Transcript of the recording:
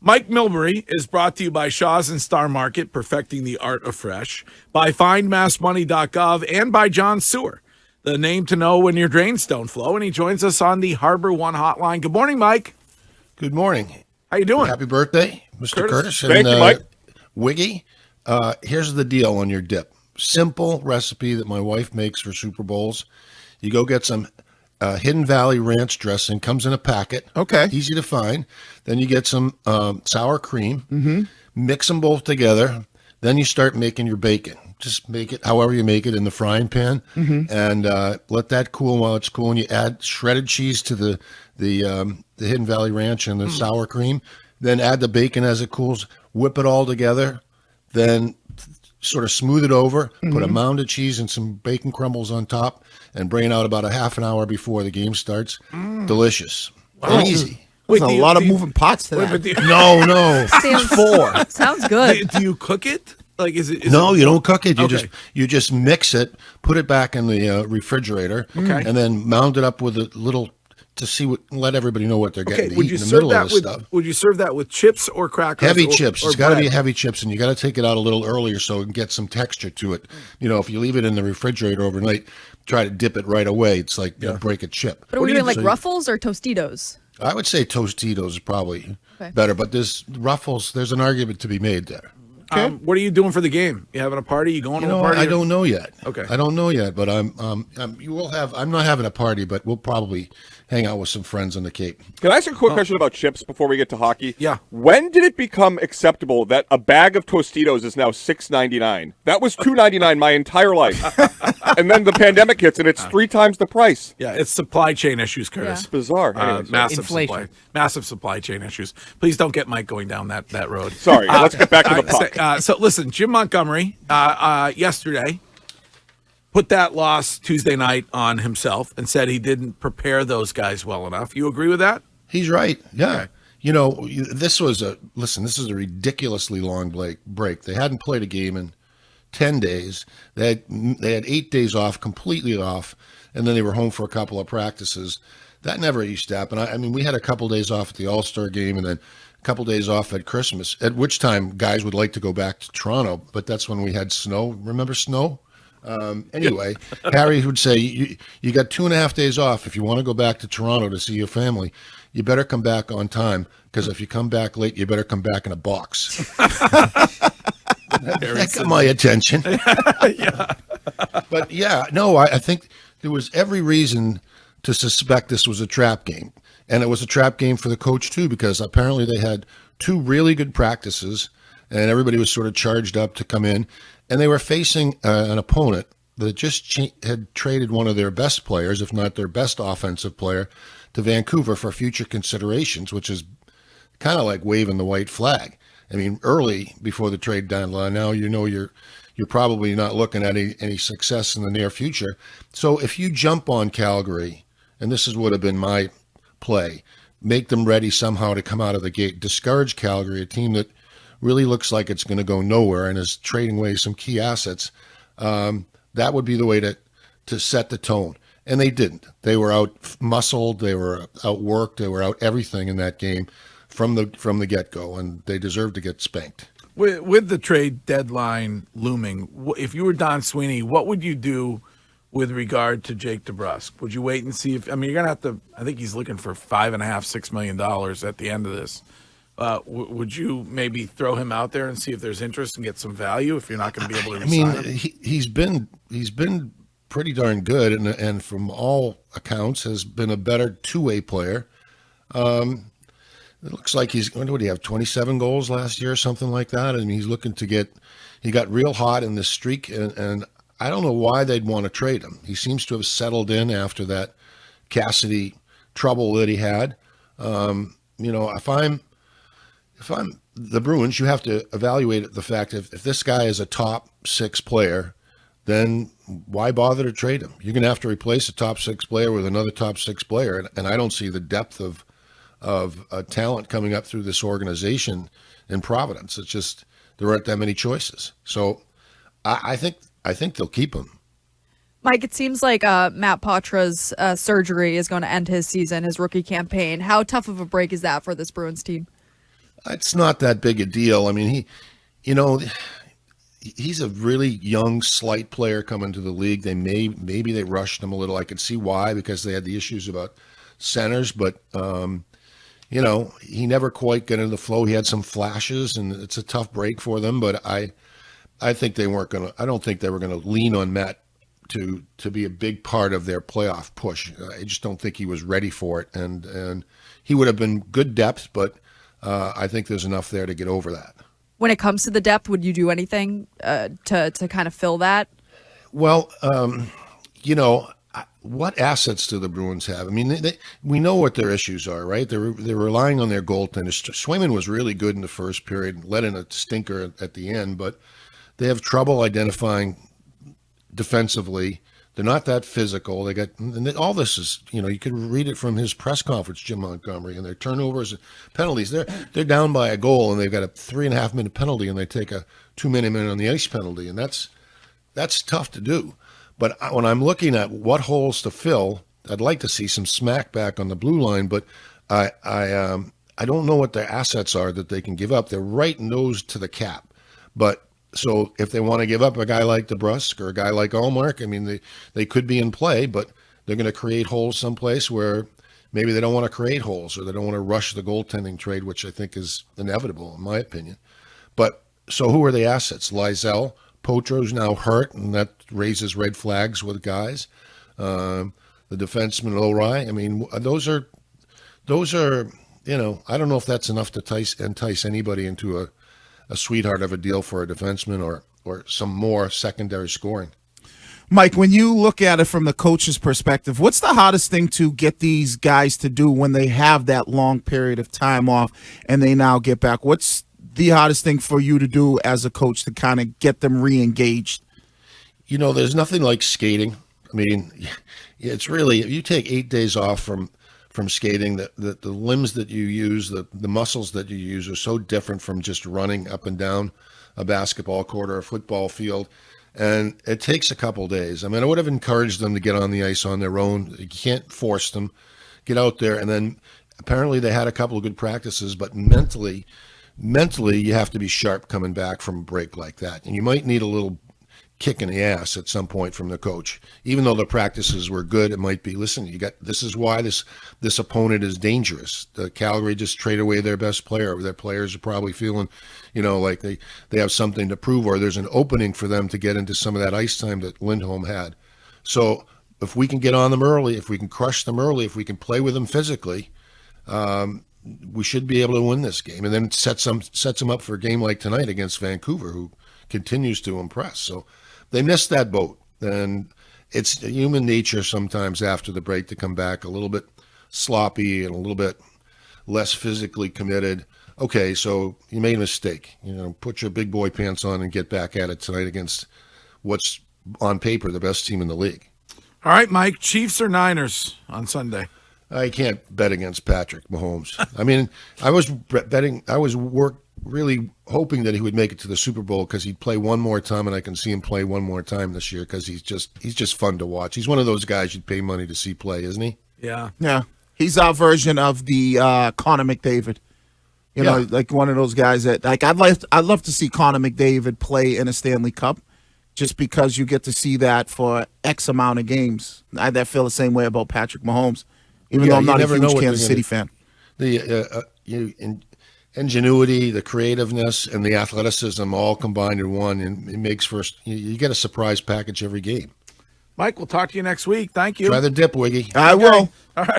Mike Milbury is brought to you by Shaw's and Star Market, perfecting the art of fresh, by findmassmoney.gov, and by John Sewer, the name to know when your drains don't flow. And he joins us on the Harbor One hotline. Good morning, Mike. Good morning. How you doing? Happy birthday, Mr. Curtis. And, Thank you, Mike. Wiggy, here's the deal on your dip. Simple recipe that my wife makes for Super Bowls. You go get some Hidden Valley Ranch dressing. Comes in a packet. Okay. Easy to find. Then you get some sour cream. Mix them both together. Then you start making your bacon. Just make it however you make it in the frying pan, and let that cool. While it's cooling, you add shredded cheese to the Hidden Valley Ranch and the sour cream. Then add the bacon as it cools. Whip it all together. Then sort of smooth it over. Put a mound of cheese and some bacon crumbles on top, and bring it out about a half an hour before the game starts. Delicious. Wow. Easy. There's a lot of moving parts to that. No. Sounds good. Do you cook it? Like, is it? No, you don't cook it. You Okay. just mix it, put it back in the refrigerator, and then mound it up with a little to let everybody know what they're getting to eat in the middle of the stuff. Would you serve that with chips or crackers? Heavy chips. Or It's got to be bread? heavy chips, and you got to take it out a little earlier so it can get some texture to it. You know, if you leave it in the refrigerator overnight, try to dip it right away. It's like you break a chip. But are we doing like Ruffles or Tostitos? I would say Tostitos is probably better, but there's Ruffles. There's an argument to be made there. What are you doing for the game? You having a party? You going to a party? I don't know yet. Okay. I don't know yet, but I'm not having a party, but we'll probably hang out with some friends on the Cape. Can I ask a quick question about chips before we get to hockey? Yeah. When did it become acceptable that a bag of Tostitos is now $6.99? That was $2.99 my entire life. And then the pandemic hits and it's 3 times the price. Yeah, it's supply chain issues, Curtis. Yeah. Bizarre. Anyways, Massive supply chain issues. Please don't get Mike going down that road. sorry. Let's get back to the puck. So listen, Jim Montgomery yesterday put that loss Tuesday night on himself and said he didn't prepare those guys well enough. You agree with that? He's right. Yeah. Okay. You know, this is a ridiculously long break. They hadn't played a game in 10 days. They had 8 days off, completely off, and then they were home for a couple of practices. That never used to happen. I mean, we had a couple days off at the All-Star game and then a couple days off at Christmas, at which time guys would like to go back to Toronto, but that's when we had snow. Remember snow? Anyway, Harry would say, you got 2.5 days off. If you want to go back to Toronto to see your family, you better come back on time, because if you come back late, you better come back in a box. That got my attention. Yeah. But I think there was every reason to suspect this was a trap game. And it was a trap game for the coach too, because apparently they had 2 really good practices and everybody was sort of charged up to come in. And they were facing an opponent that just had traded one of their best players, if not their best offensive player, to Vancouver for future considerations, which is kind of like waving the white flag. I mean, early before the trade deadline, now you're probably not looking at any success in the near future. So if you jump on Calgary, and this would have been my play, make them ready somehow to come out of the gate, discourage Calgary, a team that really looks like it's going to go nowhere and is trading away some key assets, that would be the way to set the tone. And they didn't. They were out muscled, they were outworked, they were out everything in that game from the get-go, and they deserve to get spanked. With the trade deadline looming, if you were Don Sweeney, what would you do with regard to Jake DeBrusk? Would you wait and see you're going to have to, I think he's looking for $5.5–6 million at the end of this. Would you maybe throw him out there and see if there's interest and get some value if you're not going to be able to resign him? He's been pretty darn good, and from all accounts has been a better two-way player. It looks like what did he have, 27 goals last year or something like that? I mean, he's looking to he got real hot in this streak, and I don't know why they'd want to trade him. He seems to have settled in after that Cassidy trouble that he had. If I'm the Bruins, you have to evaluate the fact if this guy is a top 6 player, then why bother to trade him? You're going to have to replace a top 6 player with another top 6 player, and I don't see the depth of talent coming up through this organization in Providence. It's just there aren't that many choices. So I think they'll keep him. Mike, it seems like Matt Patra's surgery is going to end his season, his rookie campaign. How tough of a break is that for this Bruins team? It's not that big a deal. I mean, he's a really young, slight player coming to the league. Maybe they rushed him a little. I could see why, because they had the issues about centers, but he never quite got into the flow. He had some flashes, and it's a tough break for them. But I think they weren't going to. I don't think they were going to lean on Matt to be a big part of their playoff push. I just don't think he was ready for it, and he would have been good depth, but I think there's enough there to get over that. When it comes to the depth, would you do anything to kind of fill that? Well, what assets do the Bruins have? I mean, we know what their issues are, right? They're relying on their goaltenders. Swayman was really good in the first period, let in a stinker at the end, but they have trouble identifying defensively. They're not that physical. They got, and all this is, you could read it from his press conference, Jim Montgomery, and their turnovers and penalties. They're down by a goal, and they've got a 3.5-minute penalty, and they take a 2-minute on the ice penalty, and that's tough to do. But when I'm looking at what holes to fill, I'd like to see some smack back on the blue line, but I don't know what their assets are that they can give up. They're right nose to the cap, but. So if they want to give up a guy like DeBrusk or a guy like Allmark, I mean, they could be in play, but they're going to create holes someplace where maybe they don't want to create holes, or they don't want to rush the goaltending trade, which I think is inevitable, in my opinion. But so who are the assets? Lysell, Potro's now hurt, and that raises red flags with guys. The defenseman Lowry. I mean, those are I don't know if that's enough to entice anybody into a sweetheart of a deal for a defenseman or some more secondary scoring. Mike, when you look at it from the coach's perspective, what's the hardest thing to get these guys to do when they have that long period of time off and they now get back? What's the hardest thing for you to do as a coach to kind of get them re-engaged? There's nothing like skating. I mean, it's really, if you take 8 days off from skating, the limbs that you use, the muscles that you use are so different from just running up and down a basketball court or a football field. And it takes a couple days. I mean, I would have encouraged them to get on the ice on their own. You can't force them. Get out there. And then apparently they had a couple of good practices, but mentally you have to be sharp coming back from a break like that. And you might need a little kick in the ass at some point from the coach. Even though the practices were good, it might be, listen, this is why this opponent is dangerous. The Calgary just traded away their best player. Their players are probably feeling, like they have something to prove, or there's an opening for them to get into some of that ice time that Lindholm had. So if we can get on them early, if we can crush them early, if we can play with them physically, we should be able to win this game. And then it sets them up for a game like tonight against Vancouver, who continues to impress. So they missed that boat, and it's human nature sometimes after the break to come back a little bit sloppy and a little bit less physically committed. Okay, so you made a mistake. Put your big boy pants on and get back at it tonight against what's on paper the best team in the league. All right, Mike, Chiefs or Niners on Sunday? I can't bet against Patrick Mahomes. I mean, really hoping that he would make it to the Super Bowl because he'd play one more time, and I can see him play one more time this year because he's just fun to watch. He's one of those guys you'd pay money to see play, isn't he? Yeah. Yeah. He's our version of the Connor McDavid. Like one of those guys that, like, I'd love to see Connor McDavid play in a Stanley Cup just because you get to see that for X amount of games. I feel the same way about Patrick Mahomes, even though I'm not a huge Kansas City fan. Ingenuity, the creativeness, and the athleticism all combined in one, and it makes you get a surprise package every game. Mike, we'll talk to you next week. Thank you. Try the dip, Wiggy. I will. All right.